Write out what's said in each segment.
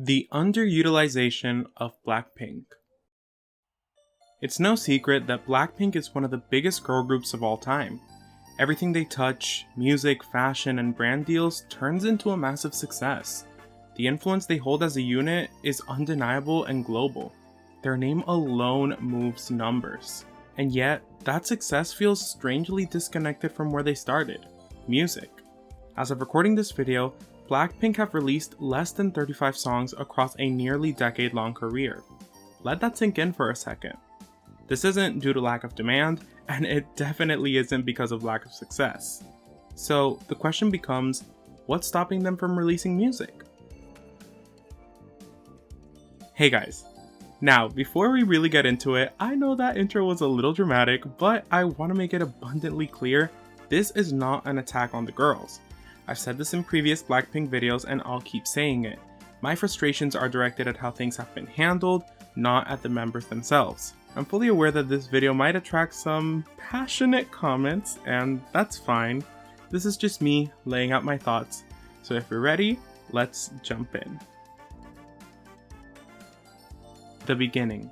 The underutilization of BLACKPINK. It's no secret that BLACKPINK is one of the biggest girl groups of all time. Everything they touch, music, fashion, and brand deals turns into a massive success. The influence they hold as a unit is undeniable and global. Their name alone moves numbers. And yet, that success feels strangely disconnected from where they started: music. As of recording this video, BLACKPINK have released less than 35 songs across a nearly decade-long career. Let that sink in for a second. This isn't due to lack of demand, and it definitely isn't because of lack of success. So the question becomes, what's stopping them from releasing music? Hey guys. Now, before we really get into it, I know that intro was a little dramatic, but I want to make it abundantly clear, this is not an attack on the girls. I've said this in previous BLACKPINK videos and I'll keep saying it. My frustrations are directed at how things have been handled, not at the members themselves. I'm fully aware that this video might attract some passionate comments, and that's fine. This is just me laying out my thoughts. So if you're ready, let's jump in. The beginning.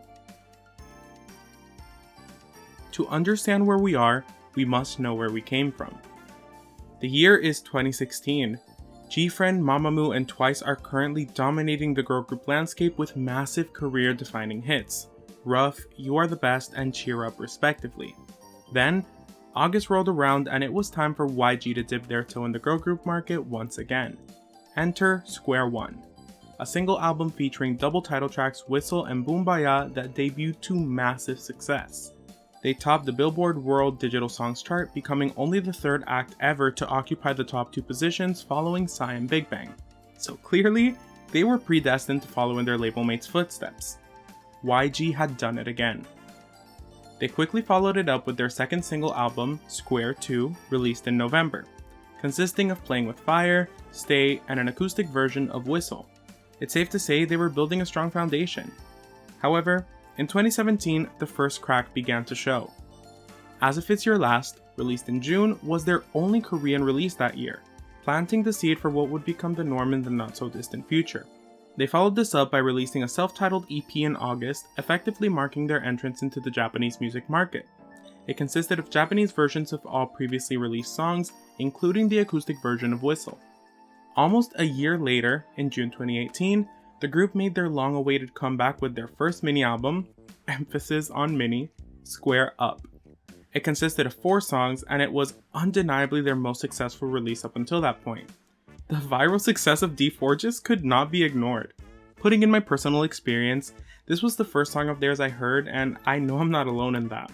To understand where we are, we must know where we came from. The year is 2016. GFriend, Mamamoo, and Twice are currently dominating the girl group landscape with massive career-defining hits: Rough, You Are the Best, and Cheer Up respectively. Then, August rolled around and it was time for YG to dip their toe in the girl group market once again. Enter Square One, a single album featuring double title tracks Whistle and Boombaya that debuted to massive success. They topped the Billboard World Digital Songs chart, becoming only the third act ever to occupy the top 2 positions following Psy and Big Bang. So clearly, they were predestined to follow in their label mates' footsteps. YG had done it again. They quickly followed it up with their second single album, Square 2, released in November, consisting of Playing with Fire, Stay, and an acoustic version of Whistle. It's safe to say they were building a strong foundation. However, in 2017, the first crack began to show. As If It's Your Last, released in June, was their only Korean release that year, planting the seed for what would become the norm in the not-so-distant future. They followed this up by releasing a self-titled EP in August, effectively marking their entrance into the Japanese music market. It consisted of Japanese versions of all previously released songs, including the acoustic version of Whistle. Almost a year later, in June 2018, the group made their long-awaited comeback with their first mini-album, emphasis on mini, Square Up. It consisted of 4 songs, and it was undeniably their most successful release up until that point. The viral success of D4 just could not be ignored. Putting in my personal experience, this was the first song of theirs I heard, and I know I'm not alone in that.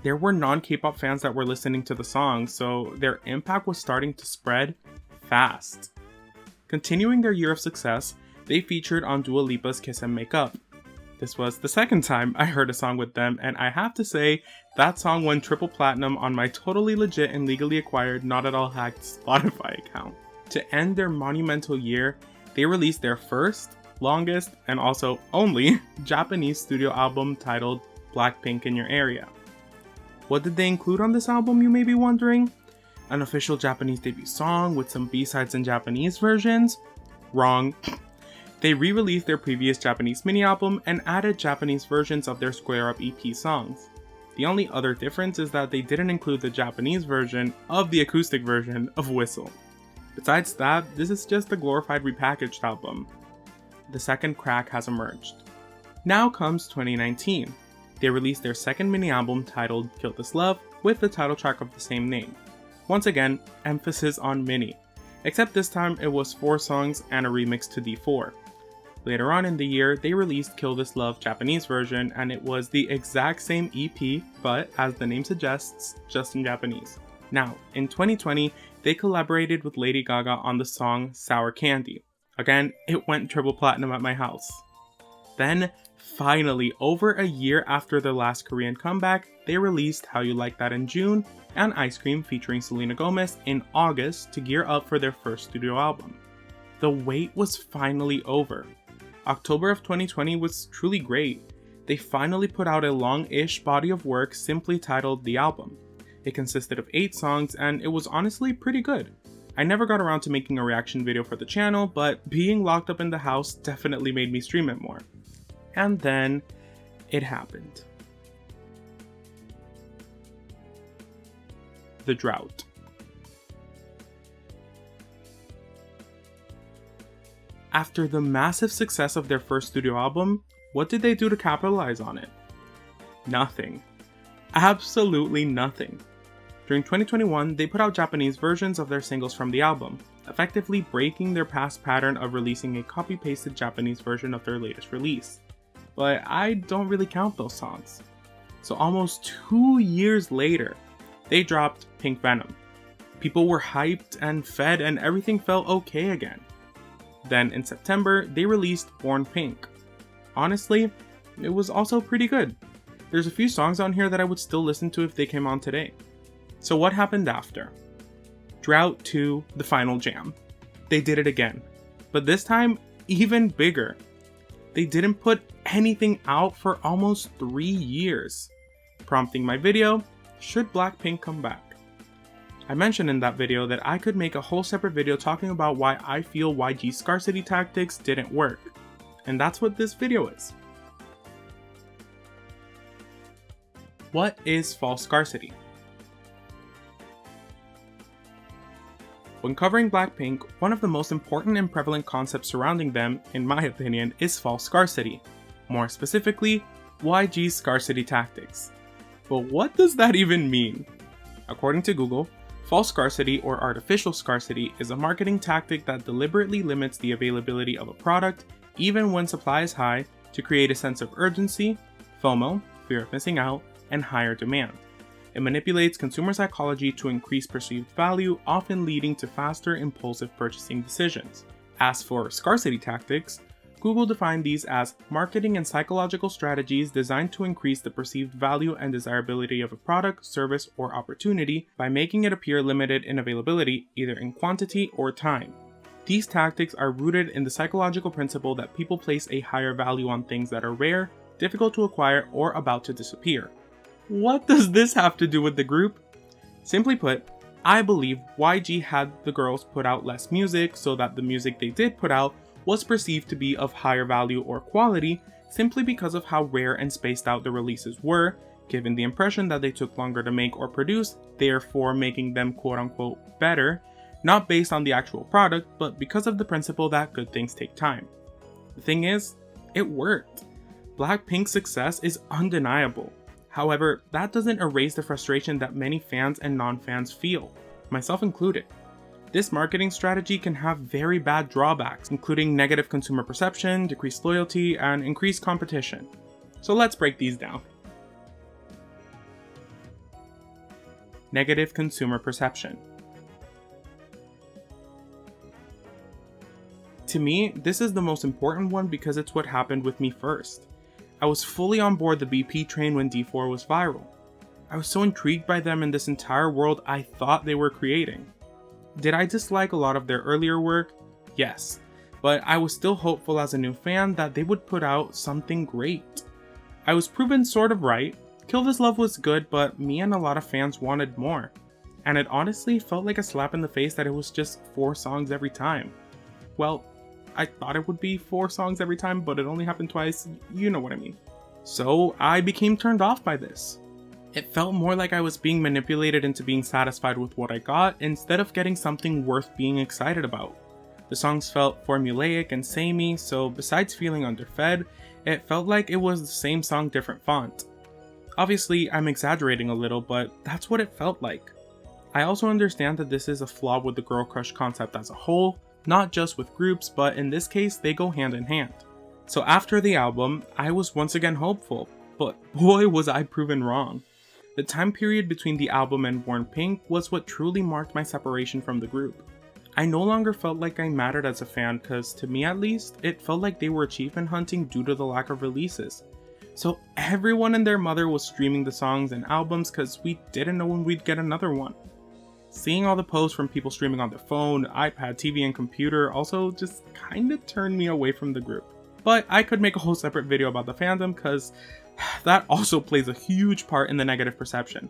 There were non-Kpop fans that were listening to the song, so their impact was starting to spread fast. Continuing their year of success, they featured on Dua Lipa's Kiss and Make Up. This was the second time I heard a song with them, and I have to say, that song went triple platinum on my totally legit and legally acquired, not at all hacked Spotify account. To end their monumental year, they released their first, longest, and also only Japanese studio album titled BLACKPINK in Your Area. What did they include on this album, you may be wondering? An official Japanese debut song with some B-sides and Japanese versions? Wrong. They re-released their previous Japanese mini-album and added Japanese versions of their Square Up EP songs. The only other difference is that they didn't include the Japanese version of the acoustic version of Whistle. Besides that, this is just a glorified repackaged album. The second crack has emerged. Now comes 2019. They released their second mini-album titled Kill This Love with the title track of the same name. Once again, emphasis on mini, except this time it was 4 songs and a remix to D4. Later on in the year, they released Kill This Love Japanese version, and it was the exact same EP, but as the name suggests, just in Japanese. Now, in 2020, they collaborated with Lady Gaga on the song Sour Candy. Again, it went triple platinum at my house. Then, finally, over a year after their last Korean comeback, they released How You Like That in June, and Ice Cream featuring Selena Gomez in August to gear up for their first studio album. The wait was finally over. October of 2020 was truly great. They finally put out a long-ish body of work simply titled The Album. It consisted of 8 songs and it was honestly pretty good. I never got around to making a reaction video for the channel, but being locked up in the house definitely made me stream it more. And then it happened. The Drought. After the massive success of their first studio album, what did they do to capitalize on it? Nothing. Absolutely nothing. During 2021, they put out Japanese versions of their singles from the album, effectively breaking their past pattern of releasing a copy-pasted Japanese version of their latest release. But I don't really count those songs. So almost 2 years later, they dropped Pink Venom. People were hyped and fed and everything felt okay again. Then in September, they released Born Pink. Honestly, it was also pretty good. There's a few songs on here that I would still listen to if they came on today. So what happened after? Drought 2, the final jam. They did it again, but this time even bigger. They didn't put anything out for almost 3 years, prompting my video, should BLACKPINK come back? I mentioned in that video that I could make a whole separate video talking about why I feel YG's scarcity tactics didn't work, and that's what this video is. What is false scarcity? When covering BLACKPINK, one of the most important and prevalent concepts surrounding them, in my opinion, is false scarcity. More specifically, YG's scarcity tactics. But what does that even mean? According to Google, false scarcity or artificial scarcity is a marketing tactic that deliberately limits the availability of a product, even when supply is high, to create a sense of urgency, FOMO, fear of missing out, and higher demand. It manipulates consumer psychology to increase perceived value, often leading to faster, impulsive purchasing decisions. As for scarcity tactics, Google defined these as marketing and psychological strategies designed to increase the perceived value and desirability of a product, service, or opportunity by making it appear limited in availability, either in quantity or time. These tactics are rooted in the psychological principle that people place a higher value on things that are rare, difficult to acquire, or about to disappear. What does this have to do with the group? Simply put, I believe YG had the girls put out less music so that the music they did put out was perceived to be of higher value or quality simply because of how rare and spaced out the releases were, given the impression that they took longer to make or produce, therefore making them quote-unquote better, not based on the actual product, but because of the principle that good things take time. The thing is, it worked. BLACKPINK's success is undeniable. However, that doesn't erase the frustration that many fans and non-fans feel, myself included. This marketing strategy can have very bad drawbacks, including negative consumer perception, decreased loyalty, and increased competition. So let's break these down. Negative consumer perception. To me, this is the most important one because it's what happened with me first. I was fully on board the BP train when D4 was viral. I was so intrigued by them and this entire world I thought they were creating. Did I dislike a lot of their earlier work? Yes, but I was still hopeful as a new fan that they would put out something great. I was proven sort of right. Kill This Love was good, but me and a lot of fans wanted more. And it honestly felt like a slap in the face that it was just 4 songs every time. Well, I thought it would be 4 songs every time, but it only happened twice, you know what I mean. So I became turned off by this. It felt more like I was being manipulated into being satisfied with what I got instead of getting something worth being excited about. The songs felt formulaic and samey, so besides feeling underfed, it felt like it was the same song, different font. Obviously, I'm exaggerating a little, but that's what it felt like. I also understand that this is a flaw with the girl crush concept as a whole, not just with groups, but in this case, they go hand in hand. So after the album, I was once again hopeful, but boy was I proven wrong. The time period between the album and Born Pink was what truly marked my separation from the group. I no longer felt like I mattered as a fan because, to me at least, it felt like they were achievement hunting due to the lack of releases. So everyone and their mother was streaming the songs and albums because we didn't know when we'd get another one. Seeing all the posts from people streaming on their phone, iPad, TV, and computer also just kinda turned me away from the group. But I could make a whole separate video about the fandom because that also plays a huge part in the negative perception.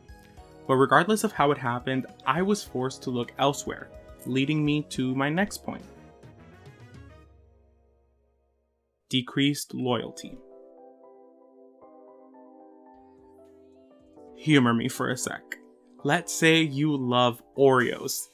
But regardless of how it happened, I was forced to look elsewhere. leading me to my next point. Decreased loyalty. Humor me for a sec. Let's say you love Oreos.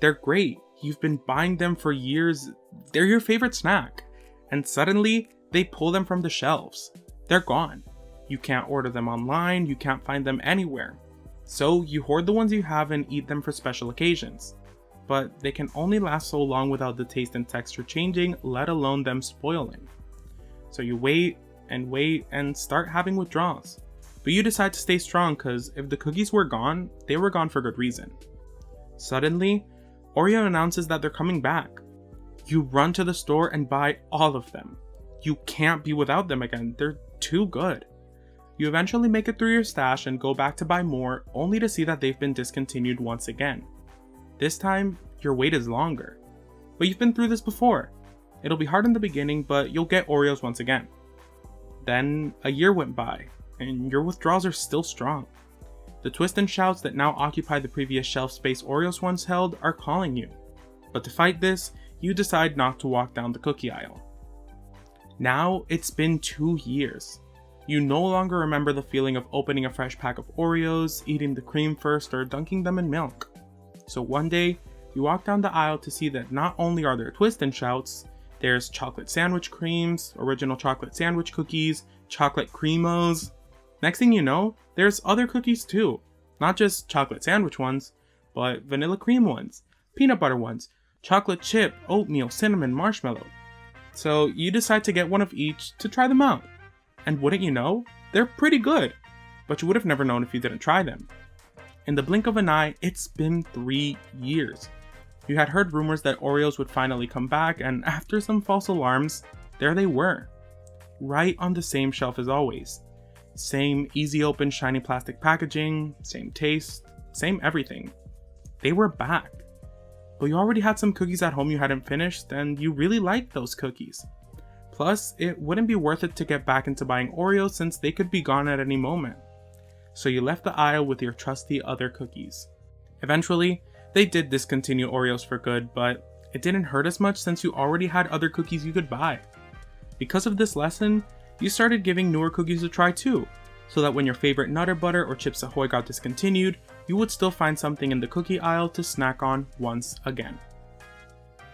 They're great. You've been buying them for years. They're your favorite snack. And suddenly, they pull them from the shelves. They're gone. You can't order them online. You can't find them anywhere. So you hoard the ones you have and eat them for special occasions. But they can only last so long without the taste and texture changing, let alone them spoiling. So you wait and start having withdrawals. But you decide to stay strong because if the cookies were gone, they were gone for good reason. Suddenly, Oreo announces that they're coming back. You run to the store and buy all of them. You can't be without them again, they're too good. You eventually make it through your stash and go back to buy more, only to see that they've been discontinued once again. This time, your wait is longer. But you've been through this before. It'll be hard in the beginning, but you'll get Oreos once again. Then, a year went by, and your withdrawals are still strong. The twists and shouts that now occupy the previous shelf space Oreos once held are calling you. But to fight this, you decide not to walk down the cookie aisle. Now, it's been 2 years. You no longer remember the feeling of opening a fresh pack of Oreos, eating the cream first, or dunking them in milk. So one day, you walk down the aisle to see that not only are there twists and shouts, there's chocolate sandwich creams, original chocolate sandwich cookies, chocolate cremos. Next thing you know, there's other cookies too. Not just chocolate sandwich ones, but vanilla cream ones, peanut butter ones, chocolate chip, oatmeal, cinnamon, marshmallow. So you decide to get one of each to try them out. And wouldn't you know, they're pretty good. But you would have never known if you didn't try them. In the blink of an eye, it's been 3 years. You had heard rumors that Oreos would finally come back, and after some false alarms, there they were. Right on the same shelf as always. Same easy open shiny plastic packaging, same taste, same everything. They were back. But you already had some cookies at home you hadn't finished, and you really liked those cookies. Plus, it wouldn't be worth it to get back into buying Oreos since they could be gone at any moment. So you left the aisle with your trusty other cookies. Eventually, they did discontinue Oreos for good, but it didn't hurt as much since you already had other cookies you could buy. Because of this lesson, you started giving newer cookies a try too, so that when your favorite Nutter Butter or Chips Ahoy got discontinued, you would still find something in the cookie aisle to snack on once again.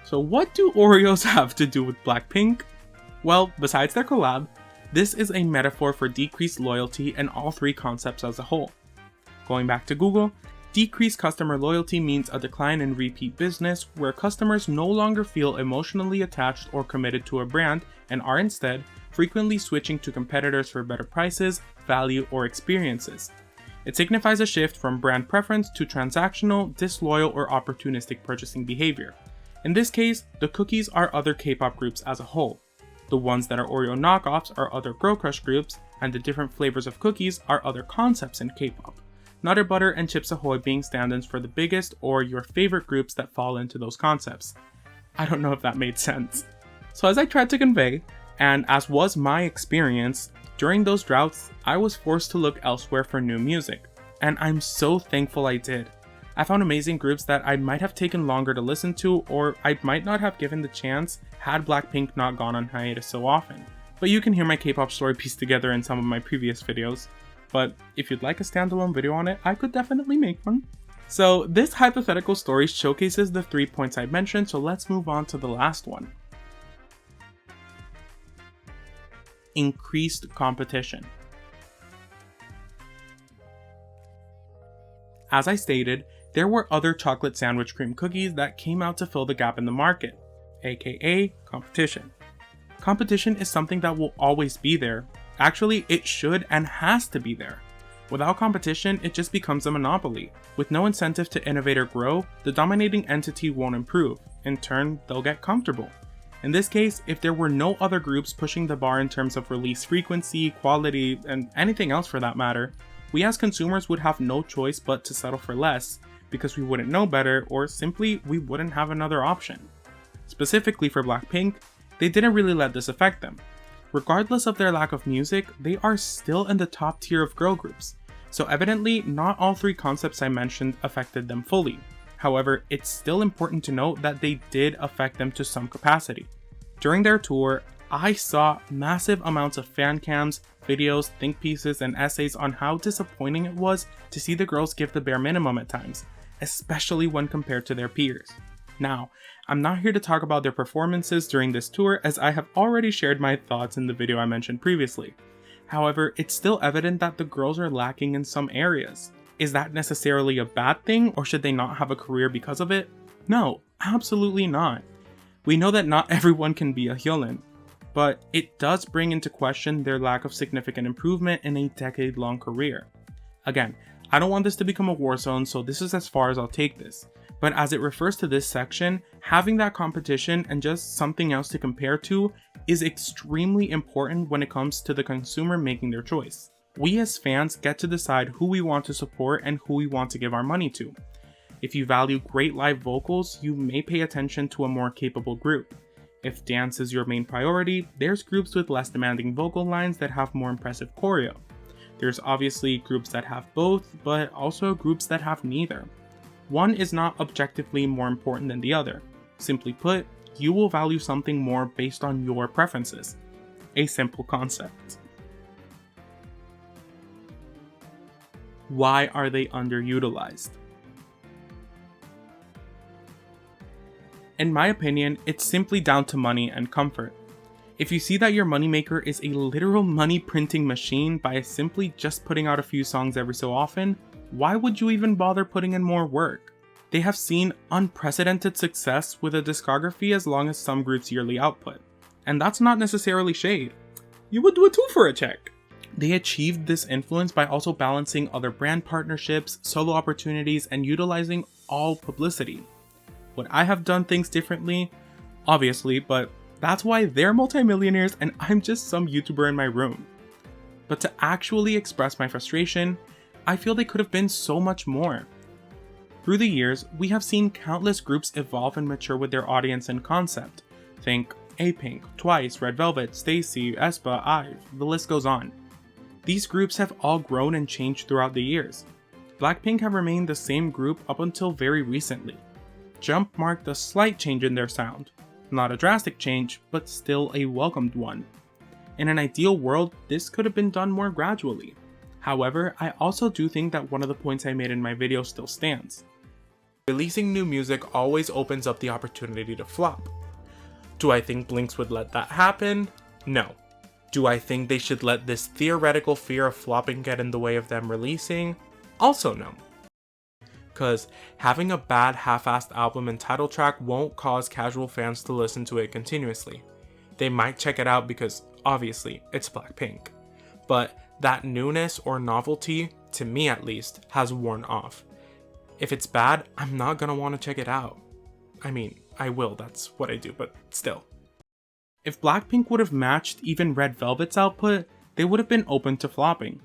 So what do Oreos have to do with BLACKPINK? Well, besides their collab, this is a metaphor for decreased loyalty and all three concepts as a whole. Going back to Google, decreased customer loyalty means a decline in repeat business where customers no longer feel emotionally attached or committed to a brand and are instead frequently switching to competitors for better prices, value, or experiences. It signifies a shift from brand preference to transactional, disloyal, or opportunistic purchasing behavior. In this case, the cookies are other K-pop groups as a whole. The ones that are Oreo knockoffs are other Girl Crush groups, and the different flavors of cookies are other concepts in K-pop. Nutter Butter and Chips Ahoy being stand-ins for the biggest or your favorite groups that fall into those concepts. I don't know if that made sense. So as I tried to convey, and as was my experience, during those droughts, I was forced to look elsewhere for new music. And I'm so thankful I did. I found amazing groups that I might have taken longer to listen to, or I might not have given the chance had BLACKPINK not gone on hiatus so often. But you can hear my K-pop story pieced together in some of my previous videos. But if you'd like a standalone video on it, I could definitely make one. So this hypothetical story showcases the 3 points I mentioned, so let's move on to the last one. Increased competition. As I stated, there were other chocolate sandwich cream cookies that came out to fill the gap in the market, aka competition. Competition is something that will always be there. Actually, it should and has to be there. Without competition, it just becomes a monopoly. With no incentive to innovate or grow, the dominating entity won't improve. In turn, they'll get comfortable. In this case, if there were no other groups pushing the bar in terms of release frequency, quality, and anything else for that matter, we as consumers would have no choice but to settle for less, because we wouldn't know better, or simply we wouldn't have another option. Specifically for BLACKPINK, they didn't really let this affect them. Regardless of their lack of music, they are still in the top tier of girl groups, so evidently not all three concepts I mentioned affected them fully. However, it's still important to note that they did affect them to some capacity. During their tour, I saw massive amounts of fan cams, videos, think pieces, and essays on how disappointing it was to see the girls give the bare minimum at times, especially when compared to their peers. Now, I'm not here to talk about their performances during this tour, as I have already shared my thoughts in the video I mentioned previously. However, it's still evident that the girls are lacking in some areas. Is that necessarily a bad thing, or should they not have a career because of it? No, absolutely not. We know that not everyone can be a Hyolyn, but it does bring into question their lack of significant improvement in a decade-long career. Again, I don't want this to become a war zone, so this is as far as I'll take this. But as it refers to this section, having that competition and just something else to compare to is extremely important when it comes to the consumer making their choice. We as fans get to decide who we want to support and who we want to give our money to. If you value great live vocals, you may pay attention to a more capable group. If dance is your main priority, there's groups with less demanding vocal lines that have more impressive choreo. There's obviously groups that have both, but also groups that have neither. One is not objectively more important than the other. Simply put, you will value something more based on your preferences. A simple concept. Why are they underutilized? In my opinion, it's simply down to money and comfort. If you see that your moneymaker is a literal money printing machine by simply just putting out a few songs every so often, why would you even bother putting in more work? They have seen unprecedented success with a discography as long as some groups' yearly output. And that's not necessarily shade. You would do it too for a check. They achieved this influence by also balancing other brand partnerships, solo opportunities, and utilizing all publicity. Would I have done things differently? Obviously, but that's why they're multimillionaires and I'm just some YouTuber in my room. But to actually express my frustration, I feel they could have been so much more. Through the years, we have seen countless groups evolve and mature with their audience and concept. Think A-Pink, Twice, Red Velvet, Stacey, aespa, IVE, the list goes on. These groups have all grown and changed throughout the years. BLACKPINK have remained the same group up until very recently. Jump marked a slight change in their sound. Not a drastic change, but still a welcomed one. In an ideal world, this could have been done more gradually. However, I also do think that one of the points I made in my video still stands. Releasing new music always opens up the opportunity to flop. Do I think Blinks would let that happen? No. Do I think they should let this theoretical fear of flopping get in the way of them releasing? Also no. Cause having a bad half-assed album and title track won't cause casual fans to listen to it continuously. They might check it out because, obviously, it's BLACKPINK. But that newness or novelty, to me at least, has worn off. If it's bad, I'm not gonna want to check it out. I mean, I will, that's what I do, but still. If BLACKPINK would have matched even Red Velvet's output, they would have been open to flopping.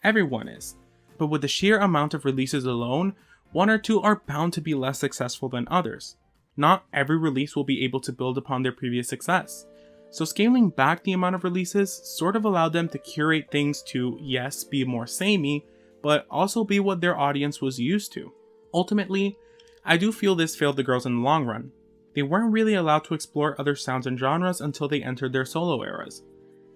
Everyone is. But with the sheer amount of releases alone, one or two are bound to be less successful than others. Not every release will be able to build upon their previous success. So scaling back the amount of releases sort of allowed them to curate things to, yes, be more samey, but also be what their audience was used to. Ultimately, I do feel this failed the girls in the long run. They weren't really allowed to explore other sounds and genres until they entered their solo eras.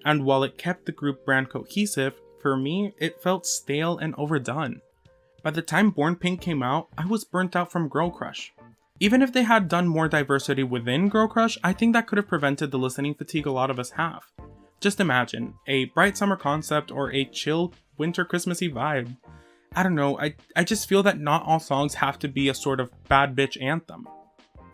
And while it kept the group brand cohesive, for me, it felt stale and overdone. By the time Born Pink came out, I was burnt out from Girl Crush. Even if they had done more diversity within Girl Crush, I think that could have prevented the listening fatigue a lot of us have. Just imagine, a bright summer concept or a chill winter Christmassy vibe. I don't know, I just feel that not all songs have to be a sort of bad bitch anthem.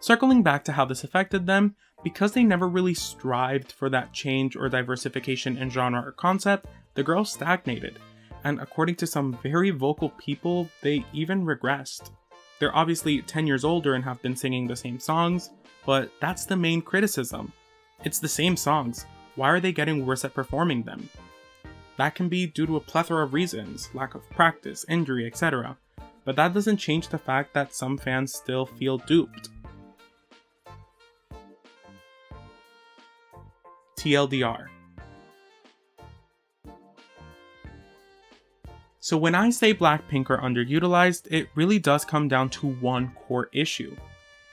Circling back to how this affected them, because they never really strived for that change or diversification in genre or concept, the girls stagnated. And according to some very vocal people, they even regressed. They're obviously 10 years older and have been singing the same songs, but that's the main criticism. It's the same songs. Why are they getting worse at performing them? That can be due to a plethora of reasons, lack of practice, injury, etc. But that doesn't change the fact that some fans still feel duped. TLDR. So when I say BLACKPINK are underutilized, it really does come down to one core issue.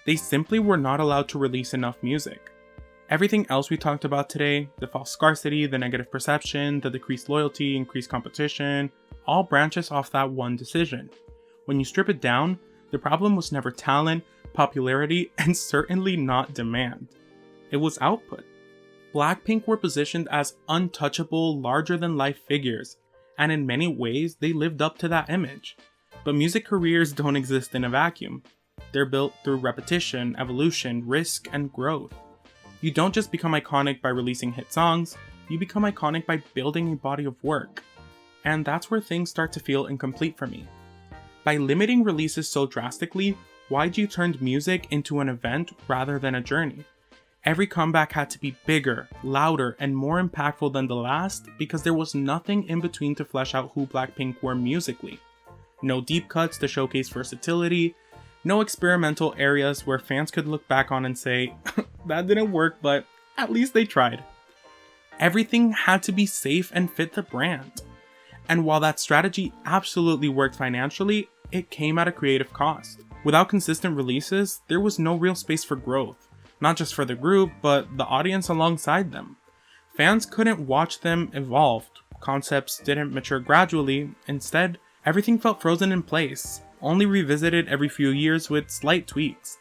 They simply were not allowed to release enough music. Everything else we talked about today, the false scarcity, the negative perception, the decreased loyalty, increased competition, all branches off that one decision. When you strip it down, the problem was never talent, popularity, and certainly not demand. It was output. BLACKPINK were positioned as untouchable, larger-than-life figures, and in many ways, they lived up to that image. But music careers don't exist in a vacuum. They're built through repetition, evolution, risk, and growth. You don't just become iconic by releasing hit songs, you become iconic by building a body of work. And that's where things start to feel incomplete for me. By limiting releases so drastically, YG turned music into an event rather than a journey. Every comeback had to be bigger, louder, and more impactful than the last because there was nothing in between to flesh out who BLACKPINK were musically. No deep cuts to showcase versatility, no experimental areas where fans could look back on and say, that didn't work, but at least they tried. Everything had to be safe and fit the brand. And while that strategy absolutely worked financially, it came at a creative cost. Without consistent releases, there was no real space for growth. Not just for the group, but the audience alongside them. Fans couldn't watch them evolve, concepts didn't mature gradually, instead, everything felt frozen in place, only revisited every few years with slight tweaks.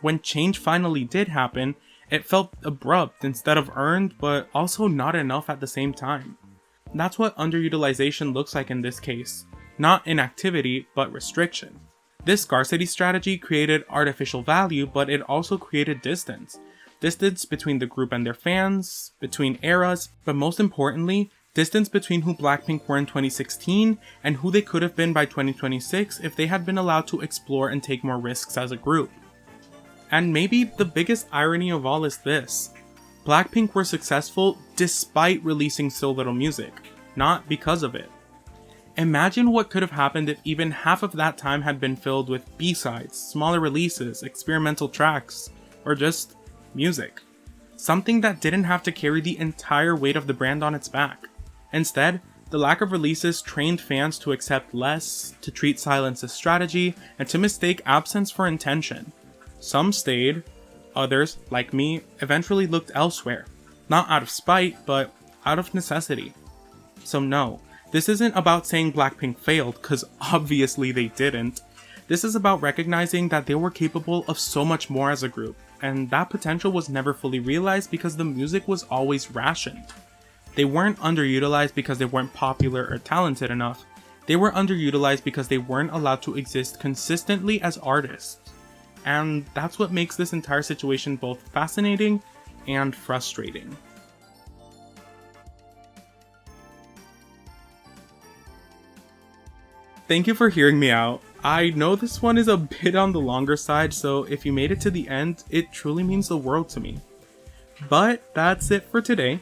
When change finally did happen, it felt abrupt instead of earned, but also not enough at the same time. That's what underutilization looks like in this case. Not inactivity, but restriction. This scarcity strategy created artificial value, but it also created distance. Distance between the group and their fans, between eras, but most importantly, distance between who BLACKPINK were in 2016 and who they could have been by 2026 if they had been allowed to explore and take more risks as a group. And maybe the biggest irony of all is this. BLACKPINK were successful despite releasing so little music, not because of it. Imagine what could have happened if even half of that time had been filled with B-sides, smaller releases, experimental tracks, or just music. Something that didn't have to carry the entire weight of the brand on its back. Instead, the lack of releases trained fans to accept less, to treat silence as strategy, and to mistake absence for intention. Some stayed, others, like me, eventually looked elsewhere. Not out of spite, but out of necessity. So no. This isn't about saying BLACKPINK failed, cause obviously they didn't. This is about recognizing that they were capable of so much more as a group, and that potential was never fully realized because the music was always rationed. They weren't underutilized because they weren't popular or talented enough. They were underutilized because they weren't allowed to exist consistently as artists. And that's what makes this entire situation both fascinating and frustrating. Thank you for hearing me out. I know this one is a bit on the longer side, so if you made it to the end, it truly means the world to me. But that's it for today.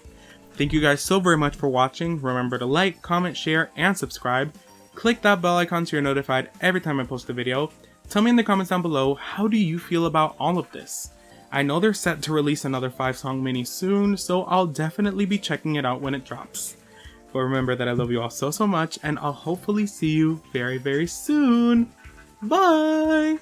Thank you guys so very much for watching. Remember to like, comment, share, and subscribe. Click that bell icon so you're notified every time I post a video. Tell me in the comments down below, how do you feel about all of this? I know they're set to release another 5-song mini soon, so I'll definitely be checking it out when it drops. But remember that I love you all so much, and I'll hopefully see you very, very soon. Bye!